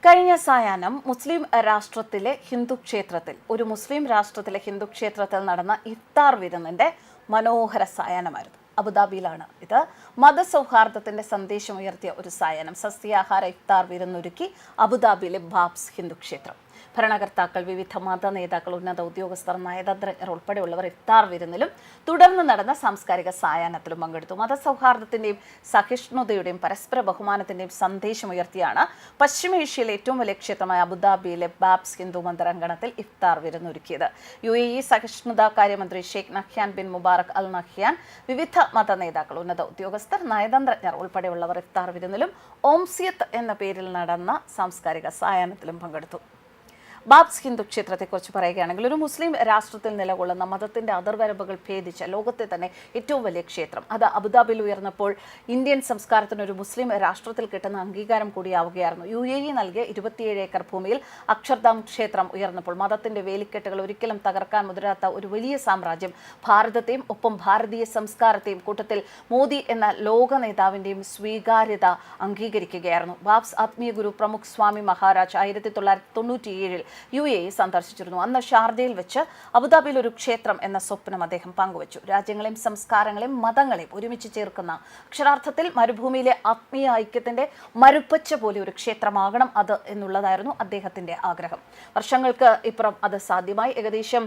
കഴിഞ്ഞ സായാഹ്നം മുസ്ലിം രാഷ്ട്രത്തിലെ ഹിന്ദു ക്ഷേത്രത്തിൽ നടന്ന ഇഫ്താർ വിരുന്നിന്റെ മനോഹര സായാഹ്നമായിരുന്നു. അബുദാബിയിലാണ് ഇത്. മതസൗഹാർദ്ദത്തിന്റെ സന്ദേശം ഉയർത്തിയ ഒരു സായാഹ്നം. സസ്യാഹാര ഇഫ്താർ വിരുന്നൊരുക്കി അബുദാബിയിലെ ബാബ്സ് ഹിന്ദു ക്ഷേത്രം. ഭരണകർത്താക്കൾ, വിവിധ മത നേതാക്കൾ, ഉന്നത ഉദ്യോഗസ്ഥർ, നയതന്ത്രജ്ഞർ ഉൾപ്പെടെയുള്ളവർ ഇഫ്താർ വിരുന്നിലും തുടർന്ന് നടന്ന സാംസ്കാരിക സായാഹ്നത്തിലും പങ്കെടുത്തു. മതസൗഹാർദ്ദത്തിന്റെയും സഹിഷ്ണുതയുടെയും പരസ്പര ബഹുമാനത്തിന്റെയും സന്ദേശമുയർത്തിയാണ് പശ്ചിമേഷ്യയിലെ ഏറ്റവും വലിയ ക്ഷേത്രമായ അബുദാബിയിലെ ബാബ്സ് ഹിന്ദു മന്ദിരാങ്കണത്തിൽ ഇഫ്താർ വിരുന്നൊരുക്കിയത്. UAE സഹിഷ്ണുതാ കാര്യമന്ത്രി Sheikh Nahyan bin Mubarak Al Nahyan, വിവിധ മത നേതാക്കൾ, ഉന്നത ഉദ്യോഗസ്ഥർ, നയതന്ത്രജ്ഞർ ഉൾപ്പെടെയുള്ളവർ ഇഫ്താർ വിരുന്നിലും ഓംസിയത്ത് എന്ന പേരിൽ നടന്ന സാംസ്കാരിക സായാഹ്നത്തിലും പങ്കെടുത്തു. ബാബ്സ് ഹിന്ദു ക്ഷേത്രത്തെക്കുറിച്ച് പറയുകയാണെങ്കിൽ, ഒരു മുസ്ലിം രാഷ്ട്രത്തിൽ നിലകൊള്ളുന്ന മതത്തിന്റെ അതിർവരമ്പുകൾ ഭേദിച്ച ലോകത്തെ തന്നെ ഏറ്റവും വലിയ ക്ഷേത്രം അത് അബുദാബിയിൽ ഉയർന്നപ്പോൾ ഇന്ത്യൻ സംസ്കാരത്തിന് ഒരു മുസ്ലിം രാഷ്ട്രത്തിൽ കിട്ടുന്ന അംഗീകാരം കൂടിയാവുകയായിരുന്നു. UAE നൽകിയ 27 ഏക്കർ ഭൂമിയിൽ അക്ഷർധാം ക്ഷേത്രം ഉയർന്നപ്പോൾ മതത്തിന്റെ വേലിക്കെട്ടുകൾ ഒരിക്കലും തകർക്കാൻ മുതിരാത്ത ഒരു വലിയ സാമ്രാജ്യം ഭാരതത്തെയും ഒപ്പം ഭാരതീയ സംസ്കാരത്തെയും കൂട്ടത്തിൽ മോദി എന്ന ലോക നേതാവിന്റെയും സ്വീകാര്യത അംഗീകരിക്കുകയായിരുന്നു. ബാബ്സ് ആത്മീയ ഗുരു പ്രമുഖ് സ്വാമി മഹാരാജ് 1997 UAE സന്ദർശിച്ചിരുന്നു. അന്ന് ഷാർജയിൽ വെച്ച് അബുദാബിയിൽ ഒരു ക്ഷേത്രം എന്ന സ്വപ്നം അദ്ദേഹം പങ്കുവച്ചു. രാജ്യങ്ങളെയും സംസ്കാരങ്ങളെയും മതങ്ങളെയും ഒരുമിച്ച് ചേർക്കുന്ന, അക്ഷരാർത്ഥത്തിൽ മരുഭൂമിയിലെ ആത്മീയ ഐക്യത്തിന്റെ മരുപ്പച്ച പോലെ ഒരു ക്ഷേത്രമാകണം അത് എന്നുള്ളതായിരുന്നു അദ്ദേഹത്തിന്റെ ആഗ്രഹം. വർഷങ്ങൾക്ക് ഇപ്പുറം അത് സാധ്യമായി. ഏകദേശം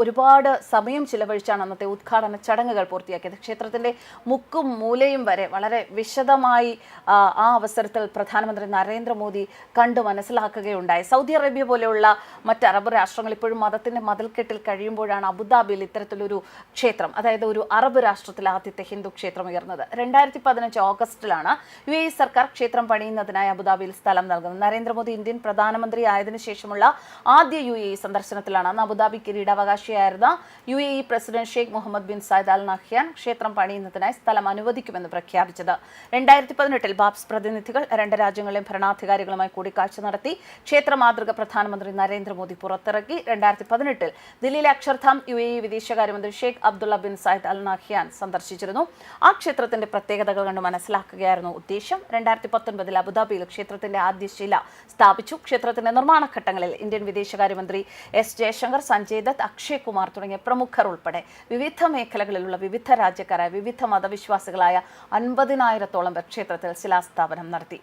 ഒരുപാട് സമയം ചിലവഴിച്ചാണ് അന്നത്തെ ഉദ്ഘാടന ചടങ്ങുകൾ പൂർത്തിയാക്കിയത്. ക്ഷേത്രത്തിന്റെ മുക്കും മൂലയും വരെ വളരെ വിശദമായി ആ അവസരത്തിൽ പ്രധാനമന്ത്രി നരേന്ദ്രമോദി കണ്ടു മനസ്സിലാക്കുകയുണ്ടായി. സൗദി അറേബ്യ പോലെയുള്ള മറ്റ് അറബ് രാഷ്ട്രങ്ങൾ ഇപ്പോഴും മതത്തിന്റെ മതിൽക്കെട്ടിൽ കഴിയുമ്പോഴാണ് അബുദാബിയിൽ ഇത്തരത്തിലൊരു ക്ഷേത്രം, അതായത് ഒരു അറബ് രാഷ്ട്രത്തിലെ ആദ്യത്തെ ഹിന്ദു ക്ഷേത്രം ഉയർന്നത്. 2015 ഓഗസ്റ്റിലാണ് UAE സർക്കാർ ക്ഷേത്രം പണിയുന്നതിനായി അബുദാബിയിൽ സ്ഥലം നൽകുന്നത്. നരേന്ദ്രമോദി ഇന്ത്യൻ പ്രധാനമന്ത്രി ആയതിനു ശേഷമുള്ള ആദ്യ UAE സന്ദർശനത്തിലാണ് അന്ന് അബുദാബി കിരീടാവകാശിയായിരുന്ന UAE president Sheikh Mohammed bin Zayed Al Nahyan ക്ഷേത്രം പണിയുന്നതിനായി സ്ഥലം അനുവദിക്കുമെന്ന് പ്രഖ്യാപിച്ചത്. 2018 ബാബ്സ് പ്രതിനിധികൾ രണ്ട് രാജ്യങ്ങളിലെയും ഭരണാധികാരികളുമായി കൂടിക്കാഴ്ച നടത്തി. ക്ഷേത്ര മാതൃക പ്രധാനമന്ത്രി നരേന്ദ്രമോദി പുറത്തിറക്കി. 2018 ദില്ലിയിലെ അക്ഷർധാം UAE വിദേശകാര്യമന്ത്രി Sheikh Abdullah bin Zayed Al Nahyan സന്ദർശിച്ചിരുന്നു. ആ ക്ഷേത്രത്തിന്റെ പ്രത്യേകതകൾ കണ്ട് മനസ്സിലാക്കുകയായിരുന്നു ഉദ്ദേശം. 2019 അബുദാബിയിൽ ക്ഷേത്രത്തിന്റെ ആദ്യ ശില സ്ഥാപിച്ചു. ക്ഷേത്രത്തിന്റെ നിർമ്മാണ ഘട്ടങ്ങളിൽ ഇന്ത്യൻ വിദേശകാര്യമന്ത്രി S ജയശങ്കർ, സഞ്ജയ് ദത്ത്, അക്ഷയ് കുമാർ തുടങ്ങിയ പ്രമുഖർ ഉൾപ്പെടെ വിവിധ മേഖലകളിലുള്ള വിവിധ രാജ്യക്കാരായ വിവിധ മതവിശ്വാസികളായ 50,000-ഓളം പേർ ക്ഷേത്രത്തിൽ ശിലാസ്ഥാപനം നടത്തി.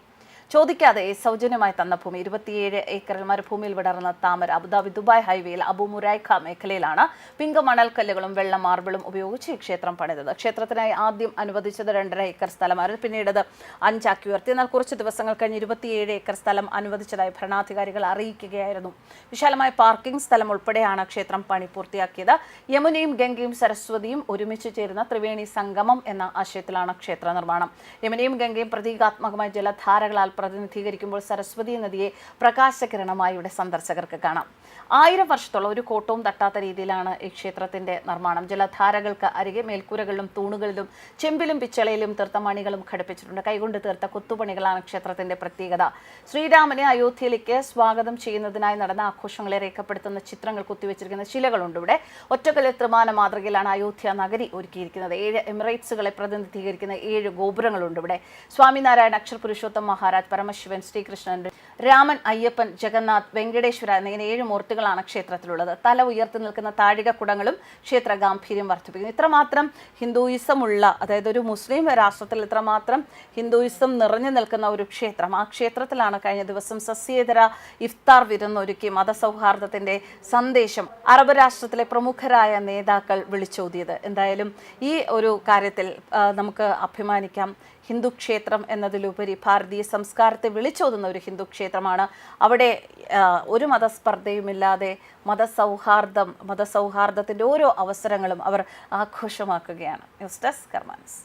ചോദിക്കാതെ സൗജന്യമായി തന്ന ഭൂമി 27 ഏക്കറിൽ മരുഭൂമിയിൽ വിടർന്ന താമര. അബുദാബി ദുബായ് ഹൈവേയിൽ അബു മുരൈഖ മേഖലയിലാണ് പിങ്ക് മണൽക്കല്ലുകളും വെള്ള മാർബിളും ഉപയോഗിച്ച് ഈ ക്ഷേത്രം പണിതത്. ക്ഷേത്രത്തിനായി ആദ്യം അനുവദിച്ചത് 2.5 ഏക്കർ സ്ഥലമായിരുന്നു. പിന്നീട് 5 ആക്കി ഉയർത്തി. എന്നാൽ കുറച്ച് ദിവസങ്ങൾ കഴിഞ്ഞ് 27 ഏക്കർ സ്ഥലം അനുവദിച്ചതായി ഭരണാധികാരികൾ അറിയിക്കുകയായിരുന്നു. വിശാലമായ പാർക്കിംഗ് സ്ഥലം ഉൾപ്പെടെയാണ് ക്ഷേത്രം പണി പൂർത്തിയാക്കിയത്. യമുനയും ഗംഗയും സരസ്വതിയും ഒരുമിച്ച് ചേരുന്ന ത്രിവേണി സംഗമം എന്ന ആശയത്തിലാണ് ക്ഷേത്ര നിർമ്മാണം. യമുനയും ഗംഗയും പ്രതീകാത്മകമായ ജലധാരകളാൽ പ്രതിനിധീകരിക്കുമ്പോൾ സരസ്വതി നദിയെ പ്രകാശകിരണമായി ഇവിടെ സന്ദർശകർക്ക് കാണാം. 1000 വർഷത്തോളം ഒരു കോട്ടവും തട്ടാത്ത രീതിയിലാണ് ഈ ക്ഷേത്രത്തിന്റെ നിർമ്മാണം. ജലധാരകൾക്ക് അരികെ മേൽക്കൂരകളിലും തൂണുകളിലും ചെമ്പിലും പിച്ചളയിലും തീർത്ത മണികളും ഘടിപ്പിച്ചിട്ടുണ്ട്. കൈകൊണ്ട് തീർത്ത കൊത്തുപണികളാണ് ക്ഷേത്രത്തിന്റെ പ്രത്യേകത. ശ്രീരാമനെ അയോധ്യയിലേക്ക് സ്വാഗതം ചെയ്യുന്നതിനായി നടന്ന ആഘോഷങ്ങളെ രേഖപ്പെടുത്തുന്ന ചിത്രങ്ങൾ കുത്തിവെച്ചിരിക്കുന്ന ശിലകളുണ്ട് ഇവിടെ. ഒറ്റക്കല്ലിൽ ത്രിമാന മാതൃകയിലാണ് അയോധ്യ നഗരി ഒരുക്കിയിരിക്കുന്നത്. 7 എമിറേറ്റ്സുകളെ പ്രതിനിധീകരിക്കുന്ന 7 ഗോപുരങ്ങളുണ്ട് ഇവിടെ. സ്വാമിനാരായണ, അക്ഷർ പുരുഷോത്തം മഹാരാജ്, പരമശിവൻ, ശ്രീകൃഷ്ണൻ, രാമൻ, അയ്യപ്പൻ, ജഗന്നാഥ്, വെങ്കടേശ്വര എന്നിങ്ങനെ 7 മൂർത്തികളാണ് ക്ഷേത്രത്തിലുള്ളത്. തല ഉയർത്തി നിൽക്കുന്ന താഴികക്കുടങ്ങളും ക്ഷേത്ര ഗാംഭീര്യം വർദ്ധിപ്പിക്കുന്നു. ഇത്രമാത്രം ഹിന്ദുയിസം ഉള്ള, അതായത് ഒരു മുസ്ലിം രാഷ്ട്രത്തിൽ ഇത്രമാത്രം ഹിന്ദുയിസം നിറഞ്ഞു നിൽക്കുന്ന ഒരു ക്ഷേത്രം, ആ ക്ഷേത്രത്തിലാണ് കഴിഞ്ഞ ദിവസം സസ്യേതര ഇഫ്താർ വിരുന്നൊരുക്കി മതസൗഹാർദ്ദത്തിന്റെ സന്ദേശം അറബ് രാഷ്ട്രത്തിലെ പ്രമുഖരായ നേതാക്കൾ വിളിച്ചോതിയത്. എന്തായാലും ഈ ഒരു കാര്യത്തിൽ നമുക്ക് അഭിമാനിക്കാം. ഹിന്ദു ക്ഷേത്രം എന്നതിലുപരി ഭാരതീയ സംസ്കാരത്തെ വിളിച്ചോതുന്ന ഒരു ഹിന്ദു ക്ഷേത്രമാണ്. അവിടെ ഒരു മതസ്പർദ്ധയുമില്ലാതെ മതസൗഹാർദ്ദത്തിന്റെ ഓരോ അവസരങ്ങളും അവർ ആഘോഷമാക്കുകയാണ്. News desk കർമാനസ്.